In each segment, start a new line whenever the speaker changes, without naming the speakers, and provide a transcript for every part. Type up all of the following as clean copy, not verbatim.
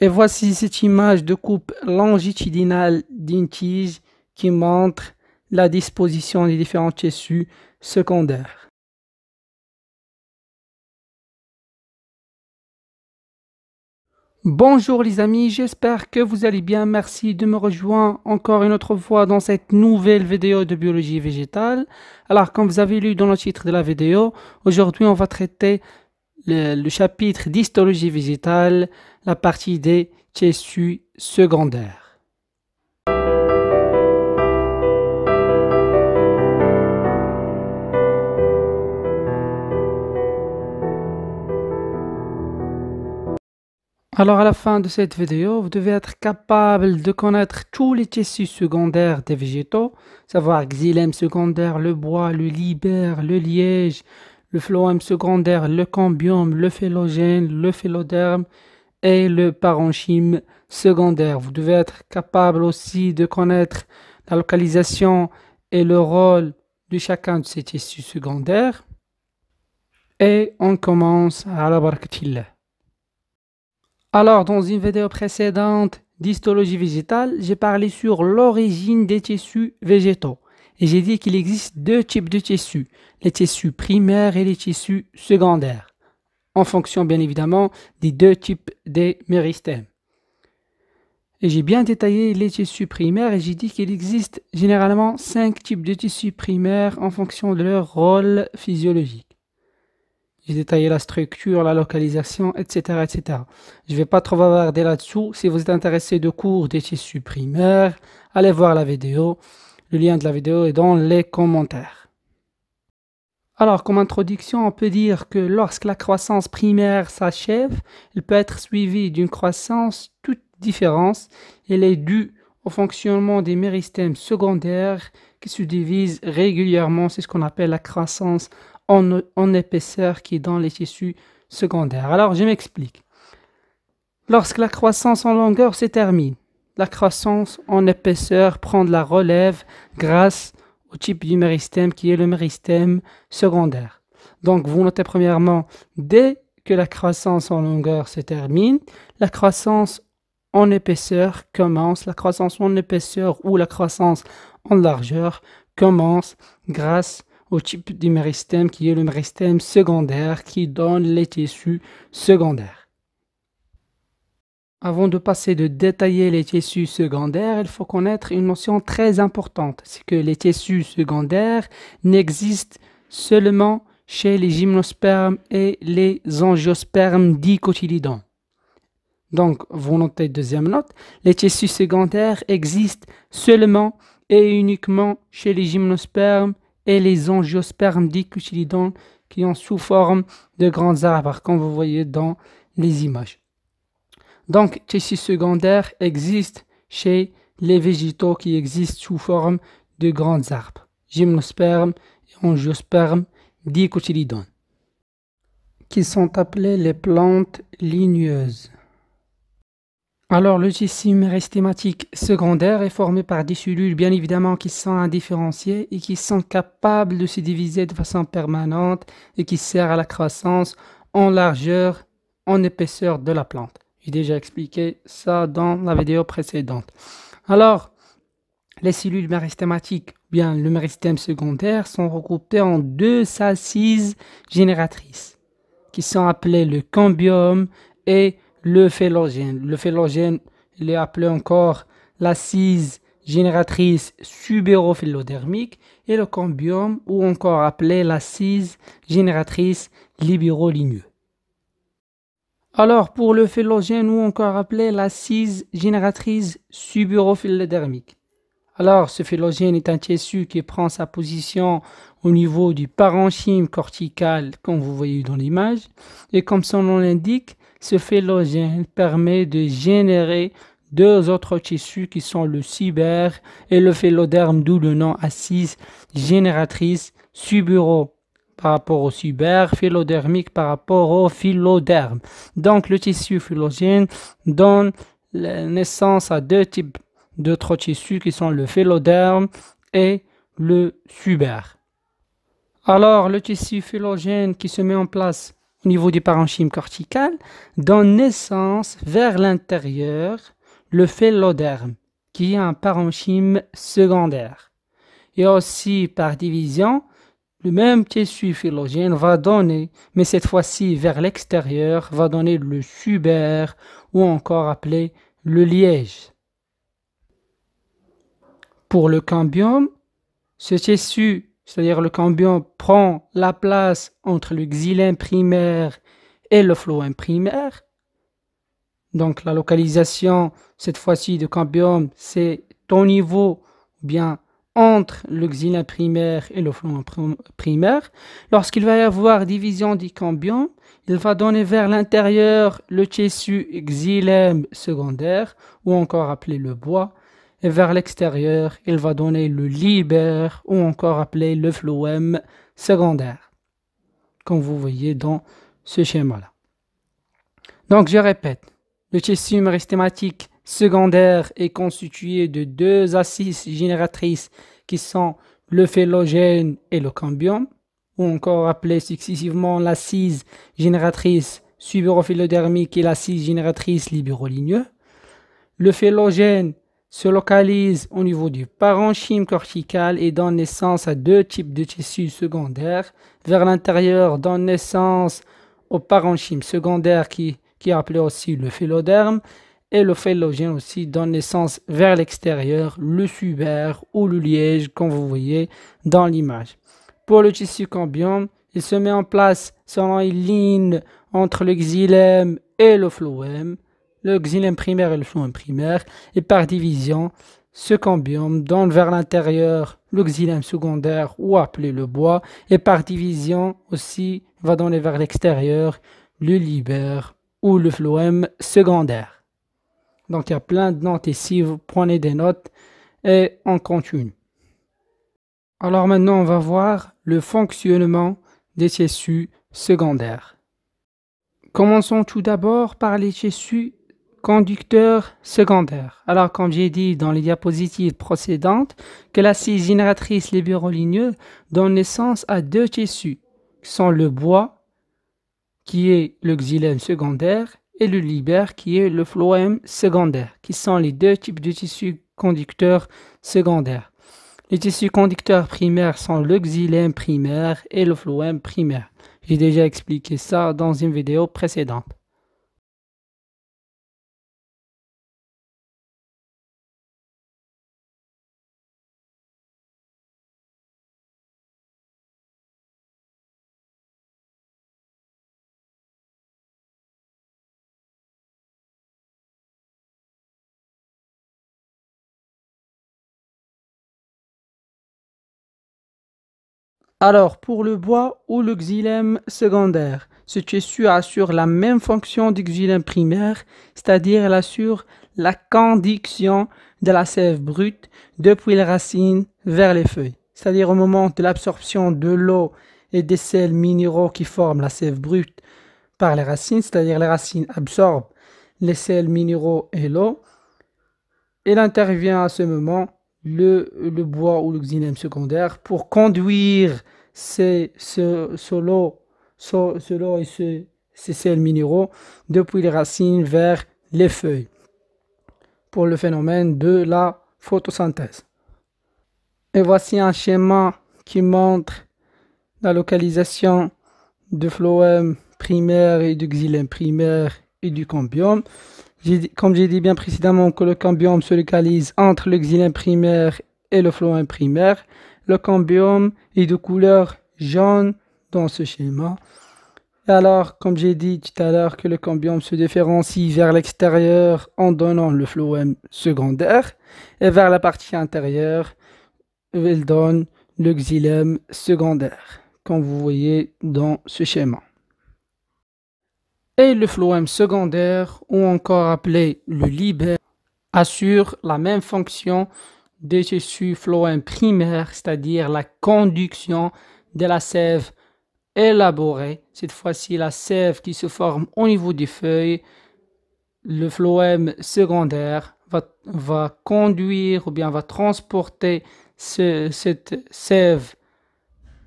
Et voici cette image de coupe longitudinale d'une tige qui montre la disposition des différents tissus secondaires. Bonjour les amis, j'espère que vous allez bien. Merci de me rejoindre encore une autre fois dans cette nouvelle vidéo de biologie végétale. Alors, comme vous avez lu dans le titre de la vidéo, aujourd'hui on va traiter le chapitre d'histologie végétale, la partie des tissus secondaires. Alors à la fin de cette vidéo, vous devez être capable de connaître tous les tissus secondaires des végétaux, savoir xylème secondaire, le bois, le libère, le liège, le phloème secondaire, le cambium, le phylogène, le phylloderme et le parenchyme secondaire. Vous devez être capable aussi de connaître la localisation et le rôle de chacun de ces tissus secondaires. Et on commence à la barakatillah. Alors, dans une vidéo précédente d'histologie végétale, j'ai parlé sur l'origine des tissus végétaux. Et j'ai dit qu'il existe deux types de tissus, les tissus primaires et les tissus secondaires, en fonction bien évidemment des deux types des méristèmes. Et j'ai bien détaillé les tissus primaires et j'ai dit qu'il existe généralement 5 types de tissus primaires en fonction de leur rôle physiologique. J'ai détaillé la structure, la localisation, etc. etc. Je ne vais pas trop bavarder là-dessous. Si vous êtes intéressé de cours des tissus primaires, allez voir la vidéo. Le lien de la vidéo est dans les commentaires. Alors, comme introduction, on peut dire que lorsque la croissance primaire s'achève, elle peut être suivie d'une croissance toute différente. Elle est due au fonctionnement des méristèmes secondaires qui se divisent régulièrement. C'est ce qu'on appelle la croissance en épaisseur qui est dans les tissus secondaires. Alors, je m'explique. Lorsque la croissance en longueur se termine, la croissance en épaisseur prend de la relève grâce au type du méristème qui est le méristème secondaire. Donc, vous notez premièrement, dès que la croissance en longueur se termine, la croissance en épaisseur commence. La croissance en épaisseur ou la croissance en largeur commence grâce au type du méristème qui est le méristème secondaire qui donne les tissus secondaires. Avant de passer de détailler les tissus secondaires, il faut connaître une notion très importante, c'est que les tissus secondaires n'existent seulement chez les gymnospermes et les angiospermes dicotylédons. Donc, vous notez deuxième note, les tissus secondaires existent seulement et uniquement chez les gymnospermes et les angiospermes dicotylédons qui ont sous forme de grands arbres, comme vous voyez dans les images. Donc, tissus secondaires existent chez les végétaux qui existent sous forme de grands arbres, gymnospermes et angiospermes dicotylédons, qui sont appelés les plantes ligneuses. Alors, le tissu méristématique secondaire est formé par des cellules, bien évidemment, qui sont indifférenciées et qui sont capables de se diviser de façon permanente et qui servent à la croissance en largeur, en épaisseur de la plante. J'ai déjà expliqué ça dans la vidéo précédente. Alors, les cellules méristématiques, bien le méristème secondaire, sont regroupées en deux assises génératrices, qui sont appelées le cambium et le phylogène. Le phylogène, il est appelé encore l'assise génératrice subérophylodermique et le cambium, ou encore appelé l'assise génératrice libéroligneux. Alors, pour le phylogène, ou encore appelé l'assise génératrice subérophylodermique. Alors, ce phylogène est un tissu qui prend sa position au niveau du parenchyme cortical, comme vous voyez dans l'image, et comme son nom l'indique, ce phylogène permet de générer deux autres tissus qui sont le subère et le phylloderme, d'où le nom assise génératrice subéro par rapport au subère, phyllodermique par rapport au phylloderme. Donc le tissu phylogène donne naissance à deux types d'autres tissus qui sont le phylloderme et le subère. Alors le tissu phylogène qui se met en place au niveau du parenchyme cortical, donne naissance vers l'intérieur le phéloderme, qui est un parenchyme secondaire. Et aussi par division, le même tissu phylogène va donner, mais cette fois-ci vers l'extérieur, va donner le subaire ou encore appelé le liège. Pour le cambium, ce tissu, c'est-à-dire le cambium, prend la place entre le xylème primaire et le phloème primaire. Donc la localisation, cette fois-ci, de cambium, c'est au niveau, bien entre le xylème primaire et le phloème primaire. Lorsqu'il va y avoir division du cambium, il va donner vers l'intérieur le tissu xylème secondaire, ou encore appelé le bois, et vers l'extérieur, il va donner le libère, ou encore appelé le phloème secondaire, comme vous voyez dans ce schéma-là. Donc je répète, le tissu méristhématique secondaire est constitué de deux assises génératrices qui sont le phylogène et le cambium, ou encore appelé successivement l'assise génératrice subérophylodermique et l'assise génératrice libéroligneux. Le phylogène se localise au niveau du parenchyme cortical et donne naissance à deux types de tissus secondaires. Vers l'intérieur, donne naissance au parenchyme secondaire qui est appelé aussi le phéloderme, et le phylogène aussi donne naissance vers l'extérieur, le subaire ou le liège, comme vous voyez dans l'image. Pour le tissu cambium, il se met en place selon une ligne entre le xylème et le phloème, le xylème primaire et le phloème primaire, et par division, ce cambium donne vers l'intérieur le xylème secondaire ou appelé le bois, et par division aussi va donner vers l'extérieur le libère ou le phloème secondaire. Donc il y a plein de notes ici, vous prenez des notes et on continue. Alors maintenant on va voir le fonctionnement des tissus secondaires. Commençons tout d'abord par les tissus conducteurs secondaires. Alors comme j'ai dit dans les diapositives précédentes, que l'assise génératrice libéroligneux donne naissance à deux tissus, qui sont le bois, qui est le xylème secondaire, et le libère, qui est le phloème secondaire, qui sont les deux types de tissus conducteurs secondaires. Les tissus conducteurs primaires sont le xylème primaire et le phloème primaire. J'ai déjà expliqué ça dans une vidéo précédente. Alors, pour le bois ou le xylème secondaire, ce tissu assure la même fonction du xylème primaire, c'est-à-dire elle assure la conduction de la sève brute depuis les racines vers les feuilles. C'est-à-dire au moment de l'absorption de l'eau et des sels minéraux qui forment la sève brute par les racines, c'est-à-dire les racines absorbent les sels minéraux et l'eau, il intervient à ce moment le bois ou le xylème secondaire pour conduire ce lot et ces sels minéraux depuis les racines vers les feuilles pour le phénomène de la photosynthèse. Et voici un schéma qui montre la localisation du phloème primaire et du xylème primaire et du cambium. Comme j'ai dit bien précédemment que le cambium se localise entre le xylème primaire et le phloème primaire. Le cambium est de couleur jaune dans ce schéma. Et alors, comme j'ai dit tout à l'heure, que le cambium se différencie vers l'extérieur en donnant le phloème secondaire, et vers la partie intérieure, il donne le xylème secondaire, comme vous voyez dans ce schéma. Et le phloème secondaire, ou encore appelé le libère, assure la même fonction des tissus phloème primaire, c'est-à-dire la conduction de la sève élaborée. Cette fois-ci, la sève qui se forme au niveau des feuilles, le phloème secondaire va conduire ou bien va transporter cette sève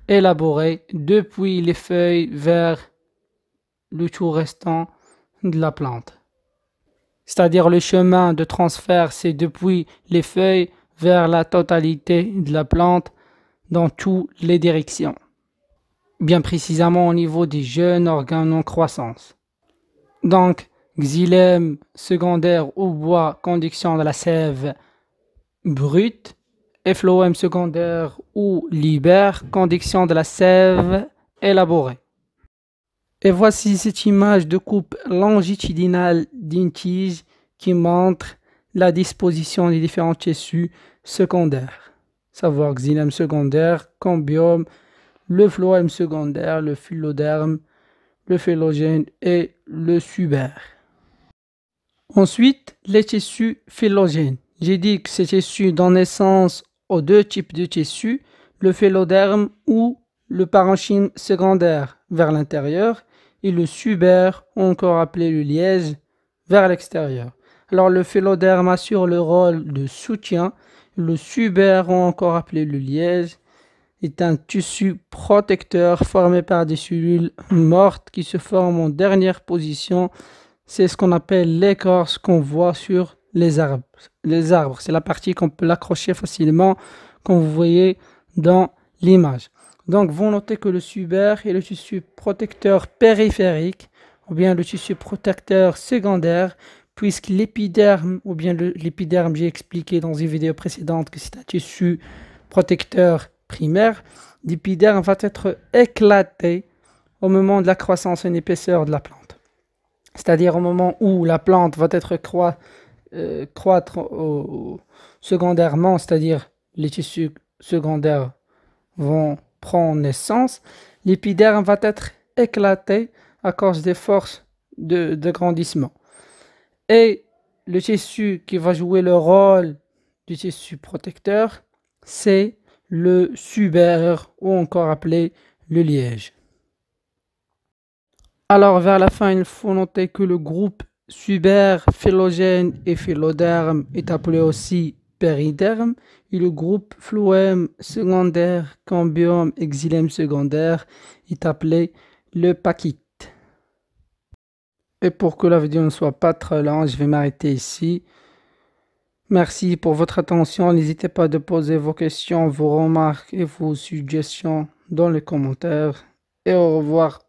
élaborée depuis les feuilles vers le tout restant de la plante. C'est-à-dire le chemin de transfert, c'est depuis les feuilles vers la totalité de la plante dans toutes les directions. Bien précisément au niveau des jeunes organes en croissance. Donc, xylème secondaire ou bois, conduction de la sève brute, et phloème secondaire ou libère, conduction de la sève élaborée. Et voici cette image de coupe longitudinale d'une tige qui montre la disposition des différents tissus secondaires, savoir xylème secondaire, cambium, le phloème secondaire, le phylloderme, le phylogène et le subaire. Ensuite, les tissus phylogènes. J'ai dit que ces tissus donnent naissance aux deux types de tissus, le phylloderme ou le parenchyme secondaire vers l'intérieur et le subaire, encore appelé le liège, vers l'extérieur. Alors le phylloderme assure le rôle de soutien, le subaire, encore appelé le liège, est un tissu protecteur formé par des cellules mortes qui se forment en dernière position. C'est ce qu'on appelle l'écorce qu'on voit sur les arbres. Les arbres, c'est la partie qu'on peut l'accrocher facilement, comme vous voyez dans l'image. Donc, vous notez que le subaire est le tissu protecteur périphérique, ou bien le tissu protecteur secondaire, puisque l'épiderme, ou bien l'épiderme, j'ai expliqué dans une vidéo précédente que c'est un tissu protecteur primaire. L'épiderme va être éclaté au moment de la croissance en épaisseur de la plante. C'est-à-dire au moment où la plante va être croître secondairement, c'est-à-dire les tissus secondaires vont prendre naissance, l'épiderme va être éclaté à cause des forces de grandissement. Et le tissu qui va jouer le rôle du tissu protecteur, c'est le subaire ou encore appelé le liège. Alors vers la fin, il faut noter que le groupe subaire, phylogène et phylloderme est appelé aussi périderme et le groupe phloème secondaire, cambium et xylème secondaire est appelé le pachyte. Et pour que la vidéo ne soit pas trop longue, je vais m'arrêter ici. Merci pour votre attention. N'hésitez pas à poser vos questions, vos remarques et vos suggestions dans les commentaires. Et au revoir.